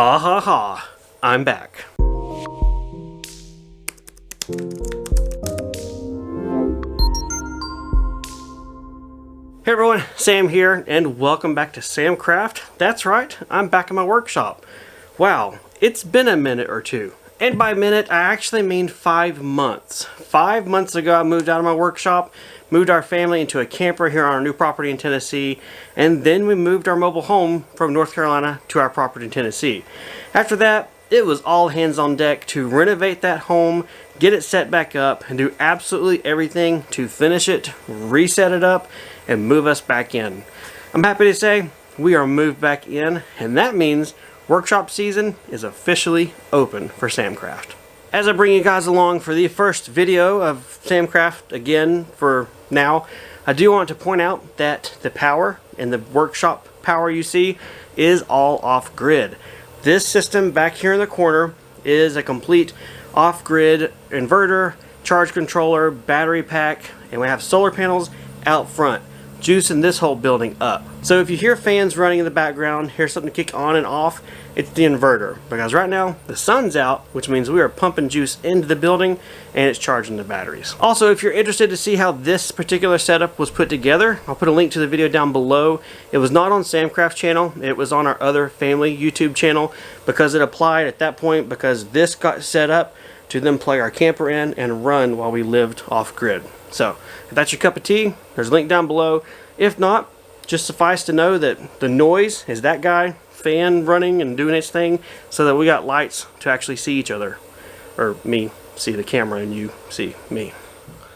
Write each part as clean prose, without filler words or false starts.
Ah ha ha, I'm back. Hey everyone, Sam here, and welcome back to Samcraft. That's right, I'm back in my workshop. Wow, it's been a minute or two. And by minute, I actually mean 5 months. 5 months ago, I moved out of my workshop, moved our family into a camper here on our new property in Tennessee, and then we moved our mobile home from North Carolina to our property in Tennessee. After that, it was all hands on deck to renovate that home, get it set back up, and do absolutely everything to finish it, reset it up, and move us back in. I'm happy to say we are moved back in, and that means workshop season is officially open for Samcraft. As I bring you guys along for the first video of Samcraft again for now, I do want to point out that the power and the workshop power you see is all off-grid. This system back here in the corner is a complete off-grid inverter, charge controller, battery pack, and we have solar panels out front, juicing this whole building up. So if you hear fans running in the background, hear something kick on and off, it's the inverter. Because right now, the sun's out, which means we are pumping juice into the building and it's charging the batteries. Also, if you're interested to see how this particular setup was put together, I'll put a link to the video down below. It was not on Samcraft's channel, it was on our other family YouTube channel because it applied at that point because this got set up to then plug our camper in and run while we lived off-grid. So, if that's your cup of tea, there's a link down below. If not, just suffice to know that the noise is that guy, fan running and doing its thing, so that we got lights to actually see each other. Or me see the camera and you see me.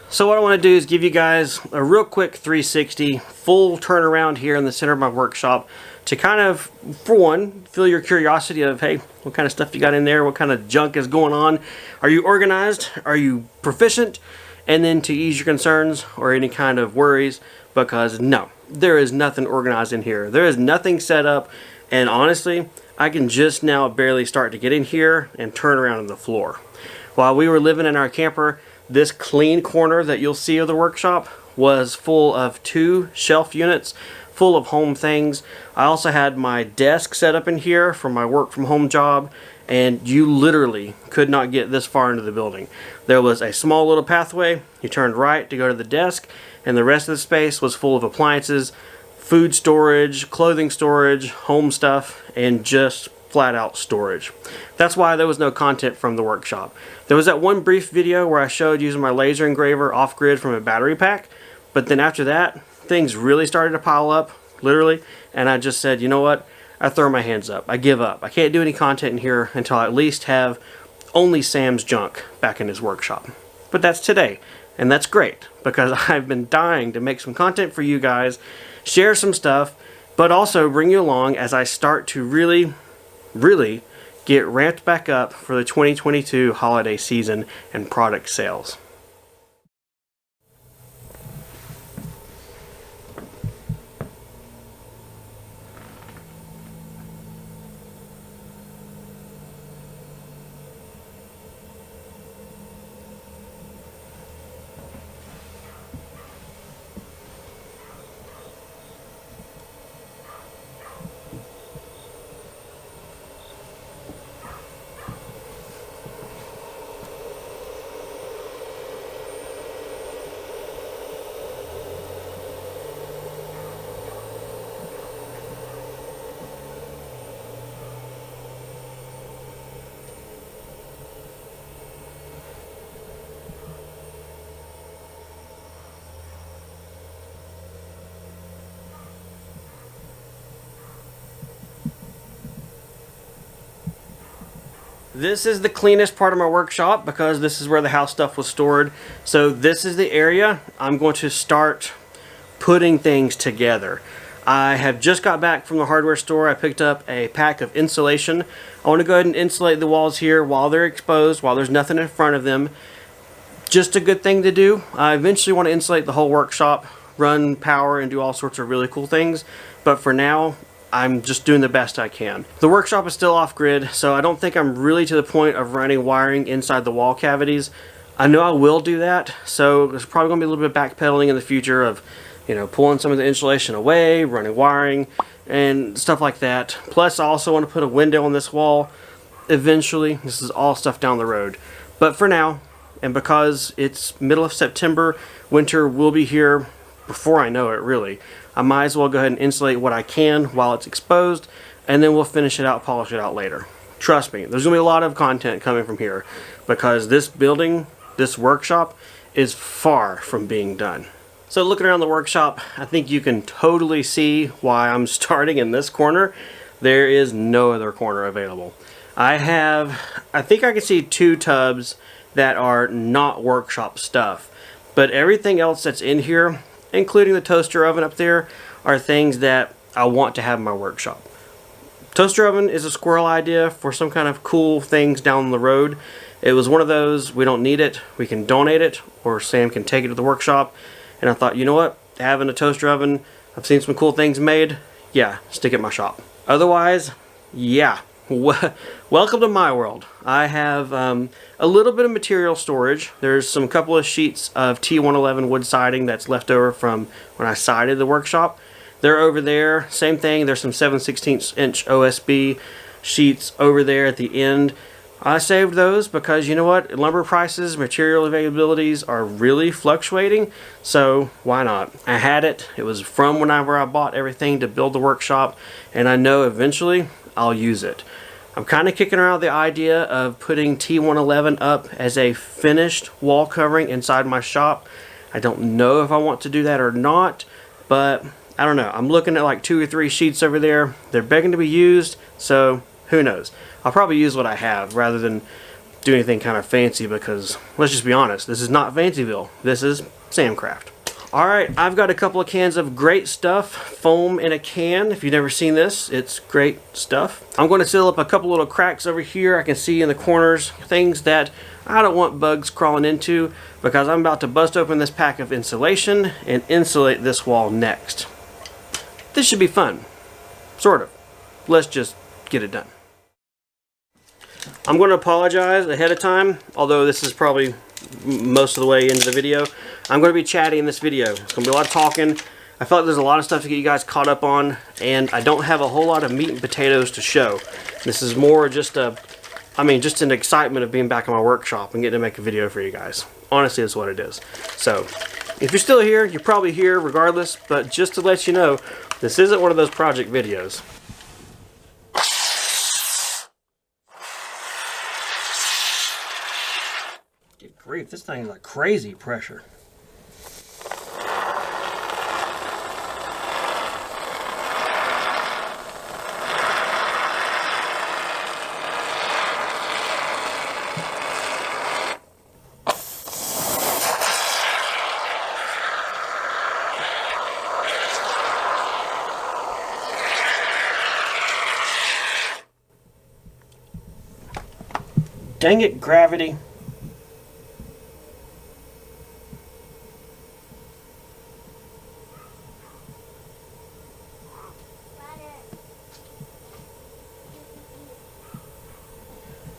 So what I want to do is give you guys a real quick 360 full turnaround here in the center of my workshop to kind of, for one, feel your curiosity of, hey, what kind of stuff you got in there, what kind of junk is going on, are you organized, are you proficient, and then to ease your concerns or any kind of worries, because no, there is nothing organized in here. There is nothing set up, and honestly, I can just now barely start to get in here and turn around on the floor. While we were living in our camper, this clean corner that you'll see of the workshop was full of 2 shelf units full of home things. I also had my desk set up in here for my work from home job, and you literally could not get this far into the building. There was a small little pathway, you turned right to go to the desk, and the rest of the space was full of appliances, food storage, clothing storage, home stuff, and just flat out storage. That's why there was no content from the workshop. There was that one brief video where I showed using my laser engraver off-grid from a battery pack, but then after that, things really started to pile up, literally, and I just said, you know what, I throw my hands up, I give up. I can't do any content in here until I at least have only Sam's junk back in his workshop. But that's today, and that's great, because I've been dying to make some content for you guys, share some stuff, but also bring you along as I start to really get ramped back up for the 2022 holiday season and product sales. This is the cleanest part of my workshop because this is where the house stuff was stored. So this is the area I'm going to start putting things together. I have just got back from the hardware store. I picked up a pack of insulation. I want to go ahead and insulate the walls here while they're exposed, while there's nothing in front of them. Just a good thing to do. I eventually want to insulate the whole workshop, run power, and do all sorts of really cool things. But for now, I'm just doing the best I can. The workshop is still off-grid, so I don't think I'm really to the point of running wiring inside the wall cavities. I know I will do that, so there's probably going to be a little bit of backpedaling in the future of you know, pulling some of the insulation away, running wiring, and stuff like that. Plus, I also want to put a window on this wall eventually. This is all stuff down the road. But for now, and because it's middle of September, winter will be here before I know it, really. I might as well go ahead and insulate what I can while it's exposed, and then we'll finish it out, polish it out later. Trust me, there's going to be a lot of content coming from here because this building, this workshop, is far from being done. So looking around the workshop, I think you can totally see why I'm starting in this corner. There is no other corner available. I think I can see 2 tubs that are not workshop stuff, but everything else that's in here, including the toaster oven up there, are things that I want to have in my workshop. Toaster oven is a squirrel idea for some kind of cool things down the road. It was one of those, we don't need it, we can donate it, or Sam can take it to the workshop. And I thought, you know what, having a toaster oven, I've seen some cool things made, yeah, stick it in my shop. Otherwise, yeah, welcome to my world. I have a little bit of material storage. There's a couple of sheets of T111 wood siding that's left over from when I sided the workshop. They're over there. Same thing, there's some 7/16 inch OSB sheets over there at the end. I saved those because, you know what, lumber prices, material availabilities are really fluctuating, so why not? I had it. It was from whenever I bought everything to build the workshop, and I know eventually I'll use it. I'm kind of kicking around the idea of putting T111 up as a finished wall covering inside my shop. I don't know if I want to do that or not, but I don't know. I'm looking at like 2 or 3 sheets over there. They're begging to be used, so who knows? I'll probably use what I have rather than do anything kind of fancy because, let's just be honest, this is not Fancyville. This is Samcraft. Alright, I've got a couple of cans of great stuff, foam in a can. If you've never seen this, it's great stuff. I'm going to seal up a couple little cracks over here. I can see in the corners things that I don't want bugs crawling into because I'm about to bust open this pack of insulation and insulate this wall next. This should be fun. Sort of. Let's just get it done. I'm going to apologize ahead of time, although this is probably most of the way into the video. I'm going to be chatty in this video. It's going to be a lot of talking. I feel like there's a lot of stuff to get you guys caught up on, and I don't have a whole lot of meat and potatoes to show. This is more just just an excitement of being back in my workshop and getting to make a video for you guys. Honestly, that's what it is. So, if you're still here, you're probably here regardless, but just to let you know, this isn't one of those project videos. Good grief, this thing is like crazy pressure. Dang it, gravity.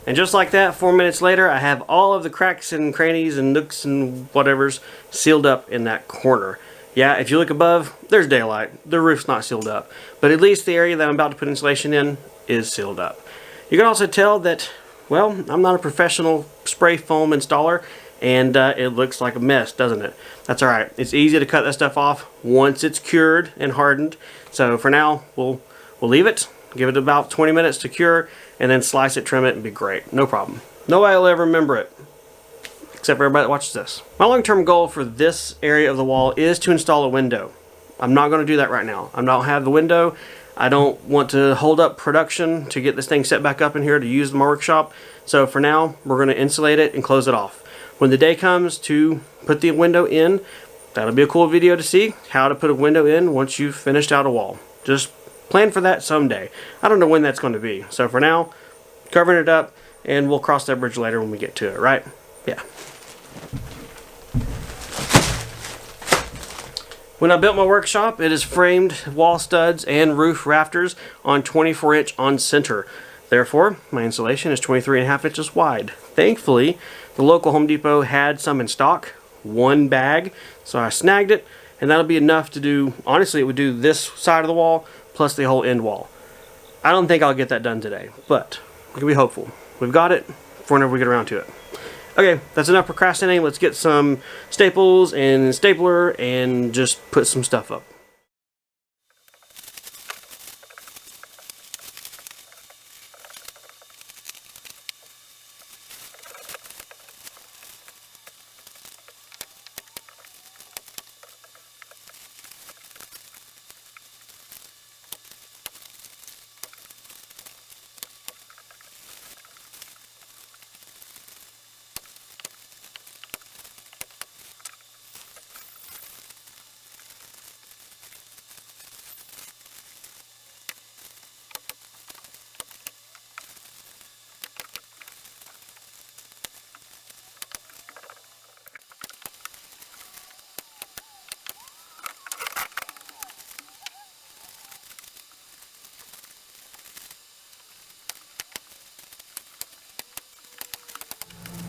And just like that, 4 minutes later, I have all of the cracks and crannies and nooks and whatevers sealed up in that corner. Yeah, if you look above, there's daylight. The roof's not sealed up. But at least the area that I'm about to put insulation in is sealed up. You can also tell that, well, I'm not a professional spray foam installer, and it looks like a mess, doesn't it? That's alright. It's easy to cut that stuff off once it's cured and hardened. So for now, we'll leave it, give it about 20 minutes to cure, and then slice it, trim it, and be great. No problem. Nobody will ever remember it, except for everybody that watches this. My long-term goal for this area of the wall is to install a window. I'm not going to do that right now. I don't have the window. I don't want to hold up production to get this thing set back up in here to use in my workshop. So for now, we're going to insulate it and close it off. When the day comes to put the window in, that'll be a cool video to see how to put a window in once you've finished out a wall. Just plan for that someday. I don't know when that's going to be. So for now, covering it up, and we'll cross that bridge later when we get to it, right? Yeah. When I built my workshop, it is framed wall studs and roof rafters on 24-inch on center. Therefore, my insulation is 23.5 inches wide. Thankfully, the local Home Depot had some in stock, one bag, so I snagged it, and that'll be enough to do, honestly, it would do this side of the wall plus the whole end wall. I don't think I'll get that done today, but we can be hopeful. We've got it for whenever we get around to it. Okay, that's enough procrastinating. Let's get some staples and stapler and just put some stuff up.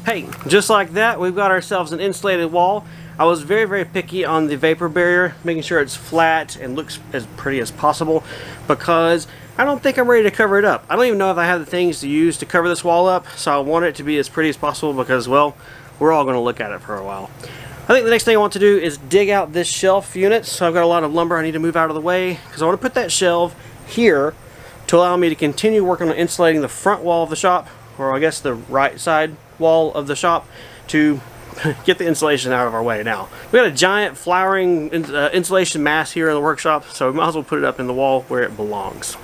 Hey, just like that, we've got ourselves an insulated wall. I was very picky on the vapor barrier, making sure it's flat and looks as pretty as possible, because I don't think I'm ready to cover it up. I don't even know if I have the things to use to cover this wall up, so I want it to be as pretty as possible because, well, we're all going to look at it for a while. I think the next thing I want to do is dig out this shelf unit. So I've got a lot of lumber I need to move out of the way, because I want to put that shelf here to allow me to continue working on insulating the front wall of the shop, or I guess the right side wall of the shop, to get the insulation out of our way. Now we got a giant flowering insulation mass here in the workshop, so we might as well put it up in the wall where it belongs.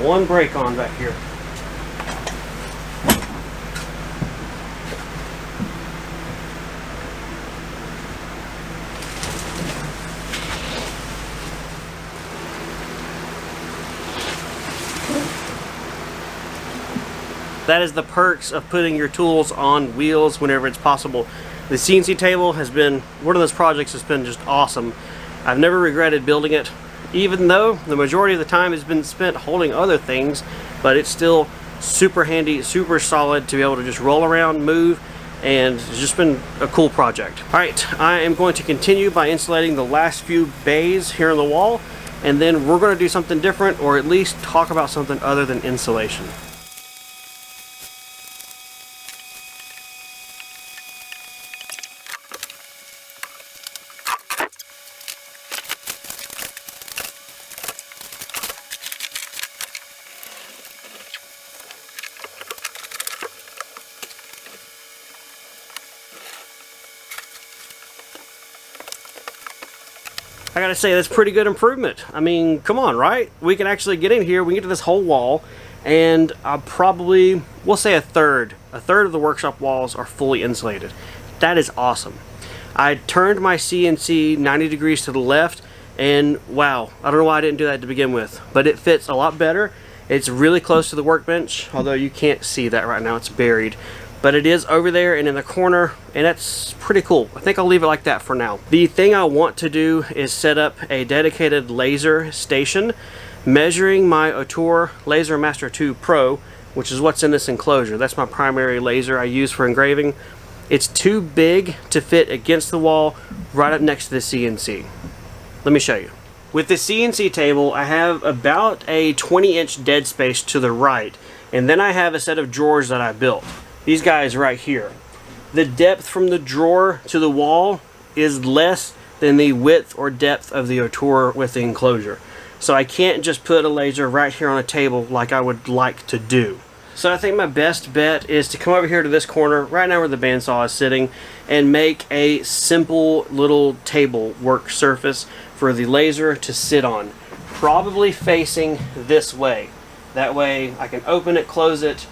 One brake on back here. That is the perks of putting your tools on wheels whenever it's possible. The CNC table has been one of those projects that's been just awesome. I've never regretted building it, even though the majority of the time has been spent holding other things, but it's still super handy, super solid to be able to just roll around, move, and it's just been a cool project. Alright, I am going to continue by insulating the last few bays here on the wall, and then we're going to do something different, or at least talk about something other than insulation. I gotta say, that's pretty good improvement. I mean, come on, right? We can actually get in here, we can get to this whole wall, and probably, we'll say a third of the workshop walls are fully insulated. That is awesome. I turned my CNC 90 degrees to the left, and wow, I don't know why I didn't do that to begin with, but it fits a lot better. It's really close to the workbench, although you can't see that right now, it's buried. But it is over there and in the corner, and that's pretty cool. I think I'll leave it like that for now. The thing I want to do is set up a dedicated laser station measuring my Auteur Laser Master 2 Pro, which is what's in this enclosure. That's my primary laser I use for engraving. It's too big to fit against the wall right up next to the CNC. Let me show you. With the CNC table, I have about a 20-inch dead space to the right, and then I have a set of drawers that I built. These guys right here. The depth from the drawer to the wall is less than the width or depth of the otour with the enclosure. So I can't just put a laser right here on a table like I would like to do. So I think my best bet is to come over here to this corner, right now where the bandsaw is sitting, and make a simple little table work surface for the laser to sit on. Probably facing this way. That way I can open it, close it,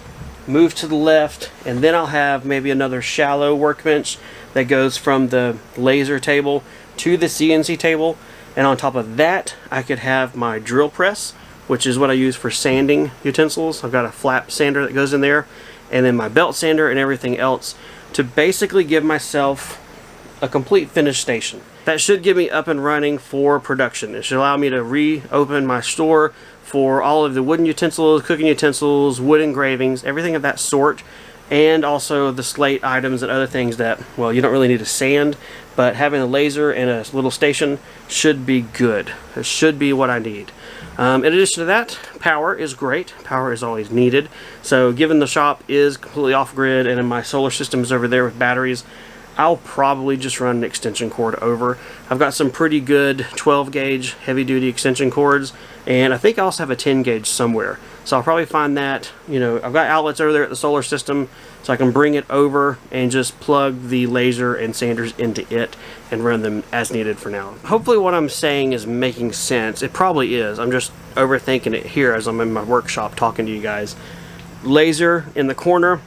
move to the left, and then I'll have maybe another shallow workbench that goes from the laser table to the CNC table. And on top of that, I could have my drill press, which is what I use for sanding utensils. I've got a flap sander that goes in there, and then my belt sander and everything else to basically give myself a complete finished station. That should get me up and running for production. It should allow me to reopen my store for all of the wooden utensils, cooking utensils, wood engravings, everything of that sort, and also the slate items and other things that, well, you don't really need to sand, but having a laser and a little station should be good. It should be what I need. In addition to that, power is great. Power is always needed. So given the shop is completely off-grid and my solar system is over there with batteries, I'll probably just run an extension cord over. I've got some pretty good 12 gauge heavy duty extension cords, and I think I also have a 10 gauge somewhere. So I'll probably find that, I've got outlets over there at the solar system, so I can bring it over and just plug the laser and sanders into it and run them as needed for now. Hopefully what I'm saying is making sense. It probably is. I'm just overthinking it here as I'm in my workshop talking to you guys. Laser in the corner,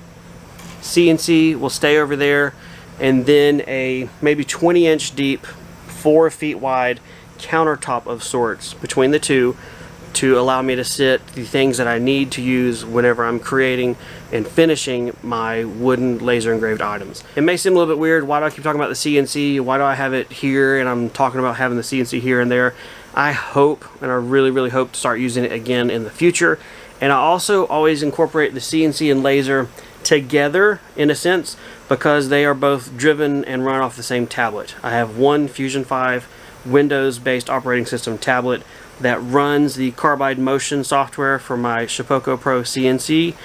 CNC will stay over there, and then a maybe 20-inch deep, 4 feet wide countertop of sorts between the two to allow me to sit the things that I need to use whenever I'm creating and finishing my wooden laser engraved items. It may seem a little bit weird. Why do I keep talking about the CNC? Why do I have it here and I'm talking about having the CNC here and there? I hope, and I really hope to start using it again in the future. And I also always incorporate the CNC and laser together in a sense because they are both driven and run off the same tablet. I have one Fusion 5 Windows based operating system tablet that runs the Carbide Motion software for my Shipoko Pro CNC,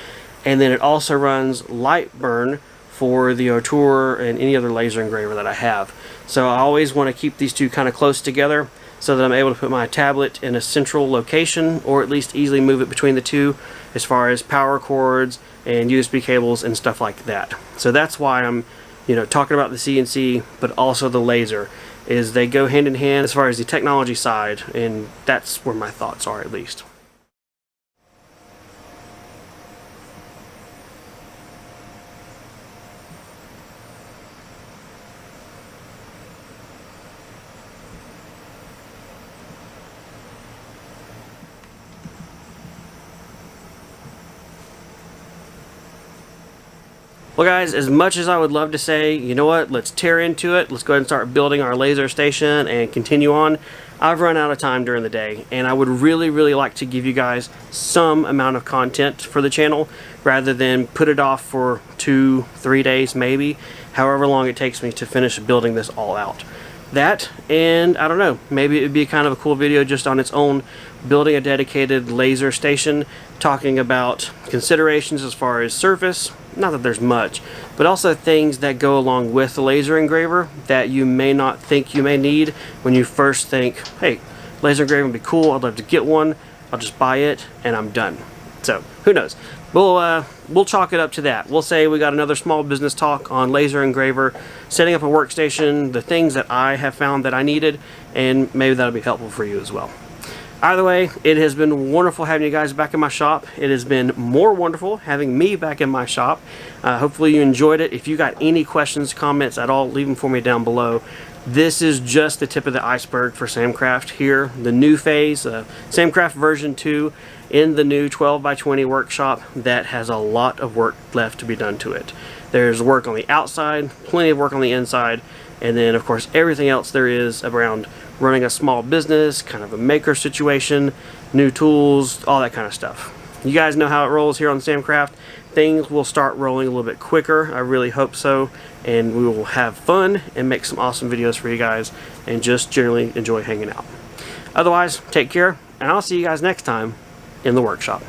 and then it also runs Lightburn for the Otour and any other laser engraver that I have. So I always want to keep these two kind of close together so that I'm able to put my tablet in a central location, or at least easily move it between the two as far as power cords and USB cables and stuff like that. So that's why I'm talking about the CNC but also the laser, is they go hand in hand as far as the technology side, and that's where my thoughts are at least. Well guys, as much as I would love to say, you know what, let's tear into it, let's go ahead and start building our laser station and continue on, I've run out of time during the day, and I would really like to give you guys some amount of content for the channel rather than put it off for 2-3 days maybe, however long it takes me to finish building this all out. That, and I don't know, maybe it would be kind of a cool video just on its own, building a dedicated laser station, talking about considerations as far as surface, not that there's much, but also things that go along with the laser engraver that you may not think you may need when you first think, hey, laser engraving would be cool, I'd love to get one, I'll just buy it and I'm done. So who knows, we'll chalk it up to that. We'll say we got another small business talk on laser engraver, setting up a workstation, the things that I have found that I needed, and maybe that'll be helpful for you as well. Either way, it has been wonderful having you guys back in my shop. It has been more wonderful having me back in my shop. Hopefully you enjoyed it. If you got any questions, comments at all, leave them for me down below. This is just the tip of the iceberg for Samcraft here. The new phase, Samcraft version 2 in the new 12x20 workshop that has a lot of work left to be done to it. There's work on the outside, plenty of work on the inside, and then of course everything else there is around running a small business, kind of a maker situation, new tools, all that kind of stuff. You guys know how it rolls here on Samcraft. Things will start rolling a little bit quicker, I really hope so, and we will have fun and make some awesome videos for you guys and just generally enjoy hanging out. Otherwise, take care, and I'll see you guys next time in the workshop.